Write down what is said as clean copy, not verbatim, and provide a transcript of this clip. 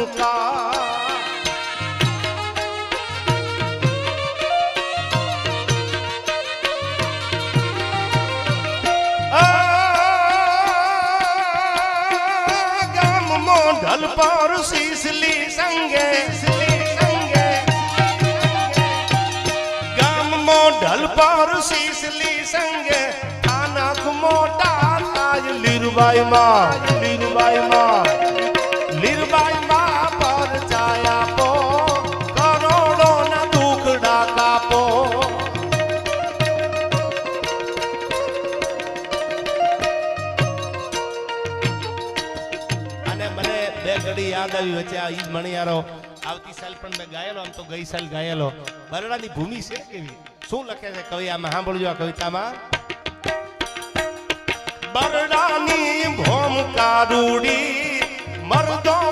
ચમકા ढल पर शीसली संगे गाम मो ढल पर शीसली संगे आनख मोटा ताज लीरबाई मां पर छाया पो करोड़ों न दुखड़ा कापो घड़ी याद आई वच्चे आ ईद मणियारो आवती साल पण मैं गायेलो आम तो गई साल गायेलो बरडानी भूमि छे केवी શું લખે છે કવિ આમાં સાંભળજો આ કવિતામાં બરડાની ભોમ કારુડી મરદો